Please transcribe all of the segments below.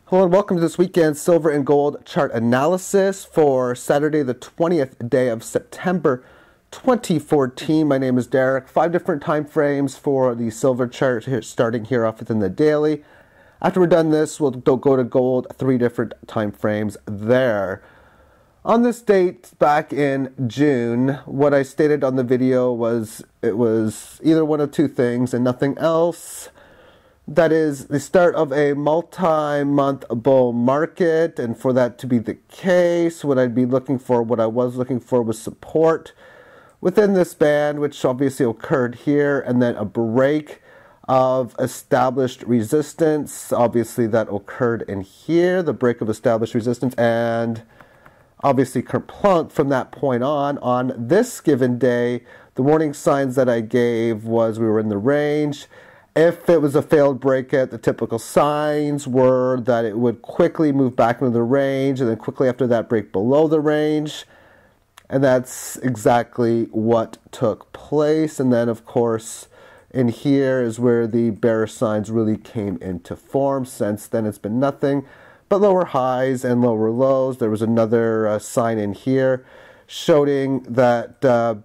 Hello and welcome to this weekend's silver and gold chart analysis for Saturday, the 20th day of September 2014. My name is Derek. 5 different time frames for the silver chart here, starting here off within the daily. After we're done this, we'll go to gold, 3 different time frames there. On this date back in June, what I stated on the video was it was either one of two things and nothing else. That is the start of a multi-month bull market, and for that to be the case, what I was looking for was support within this band, which obviously occurred here, and then a break of established resistance. Obviously that occurred in here, the break of established resistance, and obviously kerplunk from that point on this given day. The warning signs that I gave was we were in the range. If it was a failed breakout, the typical signs were that it would quickly move back into the range and then quickly after that break below the range. And that's exactly what took place. And then, of course, in here is where the bearish signs really came into form. Since then, it's been nothing but lower highs and lower lows. There was another sign in here showing that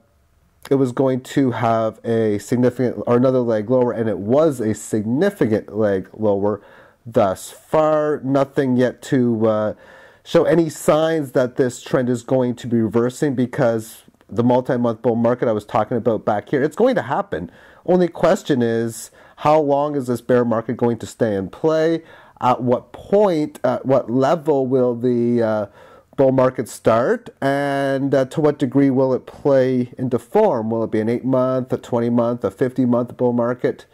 it was going to have a significant or another leg lower, and it was a significant leg lower thus far. Nothing yet to show any signs that this trend is going to be reversing, because the multi-month bull market I was talking about back here, it's going to happen. Only question is, how long is this bear market going to stay in play? At what point, at what level will the bull market start, and to what degree will it play into form? Will it be an 8-month, a 20-month, a 50-month bull market?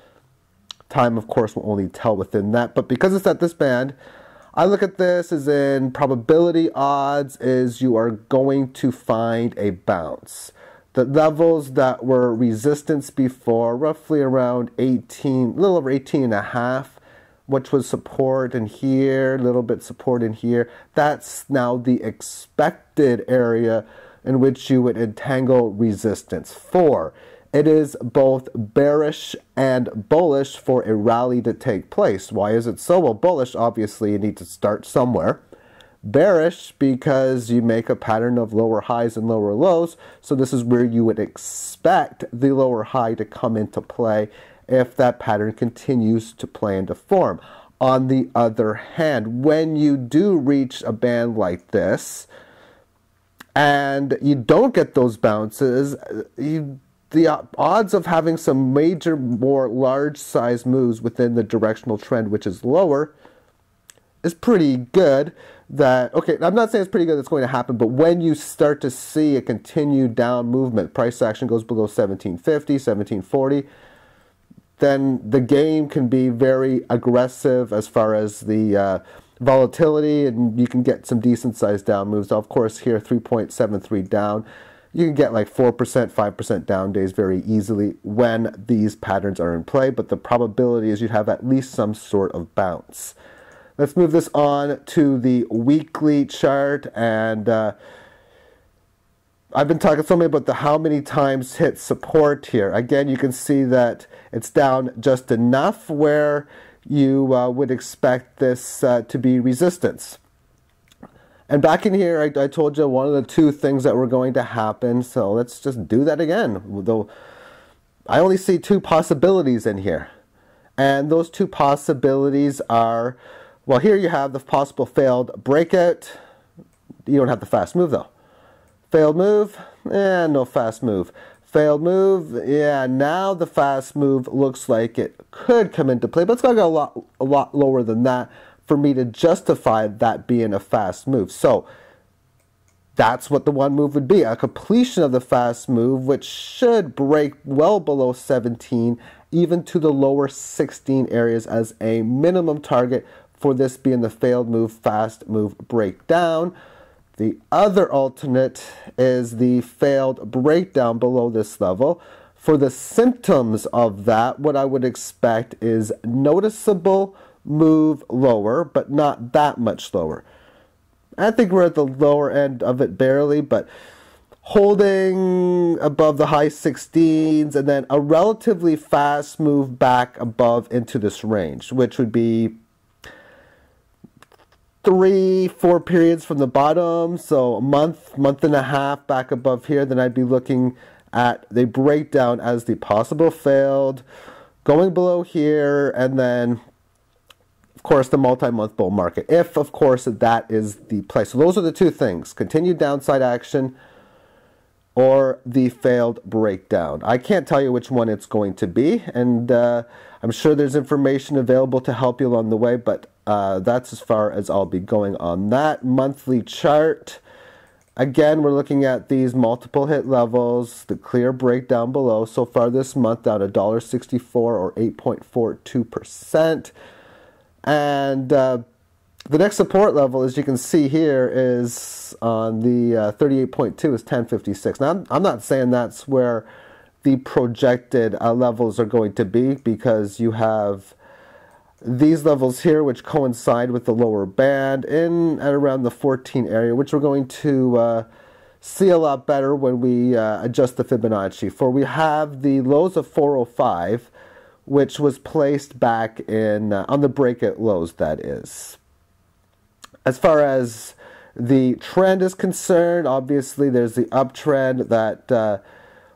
Time, of course, will only tell within that, but because it's at this band, I look at this as in probability odds is you are going to find a bounce. The levels that were resistance before, roughly around 18, a little over 18 and a half, which was support in here, a little bit support in here. That's now the expected area in which you would entangle resistance for. It is both bearish and bullish for a rally to take place. Why is it so? Well, bullish, obviously, you need to start somewhere. Bearish, because you make a pattern of lower highs and lower lows, so this is where you would expect the lower high to come into play if that pattern continues to play into form. On the other hand, when you do reach a band like this and you don't get those bounces, the odds of having some major, more large size moves within the directional trend, which is lower, is pretty good. Okay, I'm not saying it's pretty good that's going to happen, but when you start to see a continued down movement, price action goes below 1750, 1740, then the game can be very aggressive as far as the volatility, and you can get some decent sized down moves. Of course, here 3.73 down. You can get like 4%, 5% down days very easily when these patterns are in play, but the probability is you'd have at least some sort of bounce. Let's move this on to the weekly chart, and I've been talking so many about how many times hit support here. Again, you can see that it's down just enough where you would expect this to be resistance. And back in here, I told you one of the two things that were going to happen, so let's just do that again. Though I only see 2 possibilities in here. And those 2 possibilities are, well, here you have the possible failed breakout. You don't have the fast move, though. Failed move, no fast move. Failed move, yeah, now the fast move looks like it could come into play, but it's going to go a lot lower than that for me to justify that being a fast move. So that's what the one move would be, a completion of the fast move, which should break well below 17, even to the lower 16 areas as a minimum target for this being the failed move, fast move breakdown. The other alternate is the failed breakdown below this level. For the symptoms of that, what I would expect is noticeable move lower, but not that much lower. I think we're at the lower end of it barely, but holding above the high 16s and then a relatively fast move back above into this range, which would be 3-4 periods from the bottom, so a month and a half back above here, then I'd be looking at the breakdown as the possible failed, going below here, and then of course the multi-month bull market, if of course that is the play. So those are the two things: continued downside action or the failed breakdown. I can't tell you which one it's going to be, and I'm sure there's information available to help you along the way, but that's as far as I'll be going on that. Monthly chart. Again, we're looking at these multiple hit levels, the clear breakdown below. So far this month, down $1.64 or 8.42%. And the next support level, as you can see here, is on the 38.2 is 1056. Now, I'm not saying that's where the projected levels are going to be, because you have these levels here which coincide with the lower band in at around the 14 area, which we're going to see a lot better when we adjust the Fibonacci. For we have the lows of 405, which was placed back in on the breakout lows, that is. As far as the trend is concerned, obviously there's the uptrend that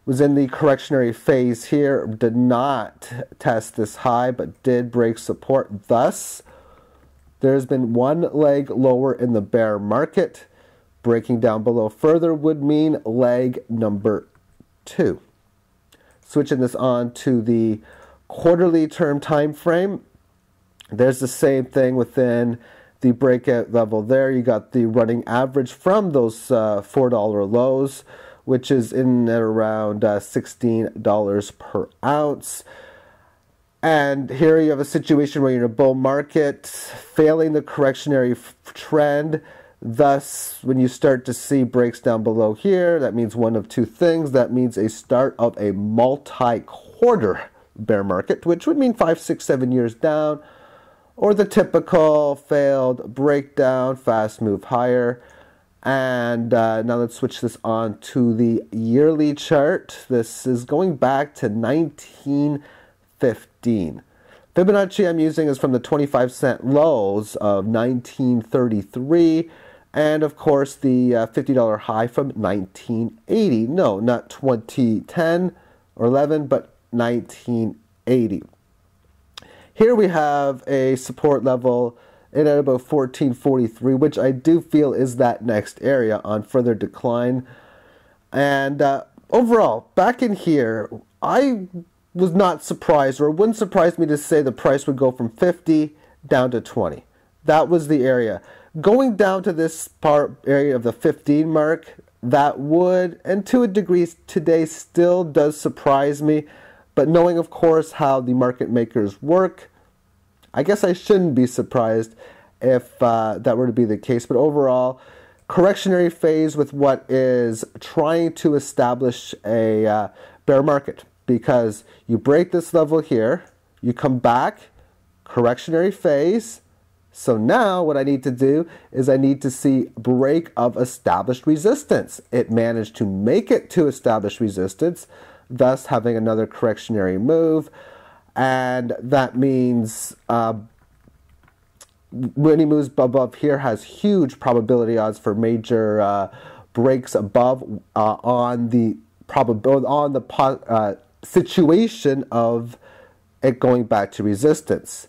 was in the correctionary phase here, did not test this high, but did break support. Thus, there's been one leg lower in the bear market. Breaking down below further would mean leg number 2. Switching this on to the quarterly term time frame, there's the same thing within the breakout level there. You got the running average from those $4 lows, which is in at around $16 per ounce. And here you have a situation where you're in a bull market, failing the correctionary trend. Thus, when you start to see breaks down below here, that means one of two things. That means a start of a multi-quarter bear market, which would mean 5, 6, 7 years down, or the typical failed breakdown, fast move higher. And now let's switch this on to the yearly chart. This is going back to 1915. Fibonacci I'm using is from the 25-cent lows of 1933, and of course the $50 high from 1980. No, not 2010 or 11, but 1980. Here we have a support level in at about 1443, which I do feel is that next area on further decline. And overall, back in here, I was not surprised, or it wouldn't surprise me to say the price would go from 50 down to 20. That was the area. Going down to this area of the 15 mark, that would, and to a degree today, still does surprise me. But knowing, of course, how the market makers work, I guess I shouldn't be surprised if that were to be the case. But overall, correctionary phase with what is trying to establish a bear market, because you break this level here, you come back, correctionary phase. So now what I need to do is I need to see break of established resistance. It managed to make it to established resistance, thus having another correctionary move. And that means when he moves above here has huge probability odds for major breaks above on the situation of it going back to resistance.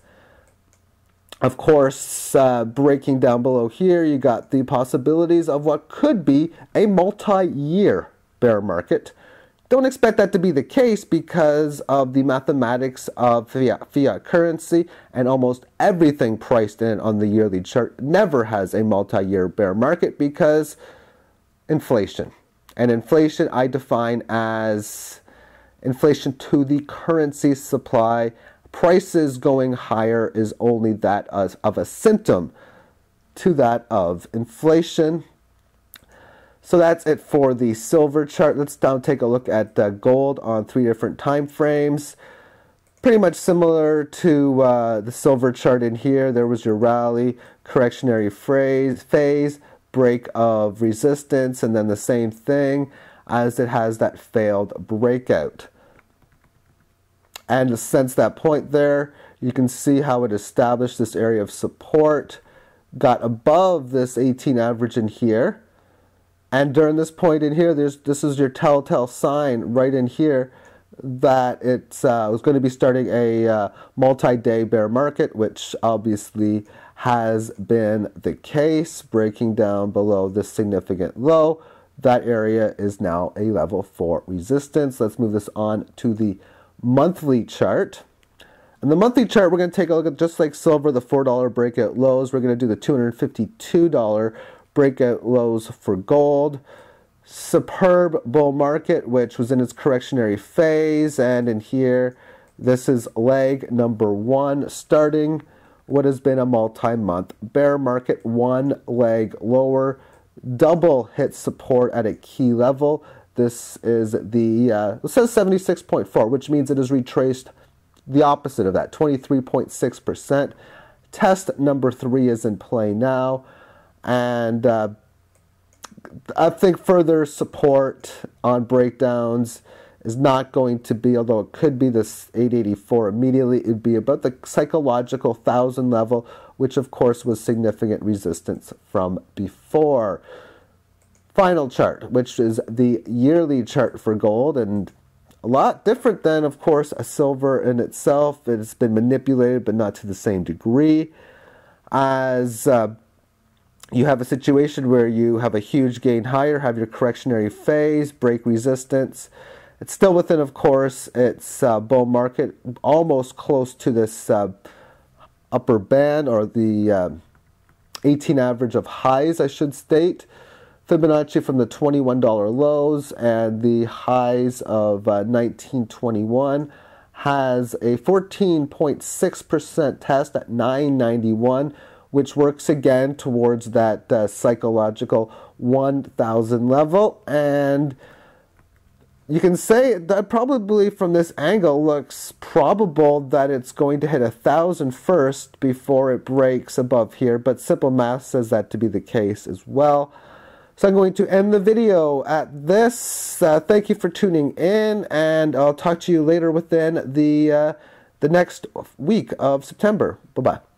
Of course, breaking down below here, you got the possibilities of what could be a multi-year bear market. Don't expect that to be the case because of the mathematics of fiat currency, and almost everything priced in on the yearly chart never has a multi-year bear market because inflation. And inflation I define as inflation to the currency supply. Prices going higher is only that of a symptom to that of inflation. So that's it for the silver chart. Let's now take a look at gold on 3 different time frames. Pretty much similar to the silver chart in here. There was your rally, correctionary phase, break of resistance, and then the same thing as it has that failed breakout. And since that point there, you can see how it established this area of support. got above this 18 average in here. And during this point in here, this is your telltale sign right in here that it was going to be starting a multi-day bear market, which obviously has been the case, breaking down below this significant low. That area is now a level 4 resistance. Let's move this on to the monthly chart. In the monthly chart, we're going to take a look at, just like silver, the $4 breakout lows. We're going to do the $252 breakout lows for gold. Superb bull market, which was in its correctionary phase, and in here, this is leg number 1, starting what has been a multi-month bear market. One leg lower, double hit support at a key level. This is the, it says 76.4, which means it has retraced the opposite of that, 23.6%. Test number 3 is in play now, and I think further support on breakdowns is not going to be, although it could be this 884 immediately, it would be about the psychological 1,000 level, which of course was significant resistance from before. Final chart, which is the yearly chart for gold, and a lot different than, of course, a silver in itself. It's been manipulated, but not to the same degree, as you have a situation where you have a huge gain higher, have your correctionary phase, break resistance. It's still within, of course, its bull market, almost close to this upper band, or the 18 average of highs, I should state. Fibonacci from the $21 lows and the highs of 1921 has a 14.6% test at 991, which works again towards that psychological 1,000 level. And you can say that probably from this angle looks probable that it's going to hit 1,000 first before it breaks above here, but simple math says that to be the case as well. So I'm going to end the video at this. Thank you for tuning in, and I'll talk to you later within the next week of September. Bye-bye.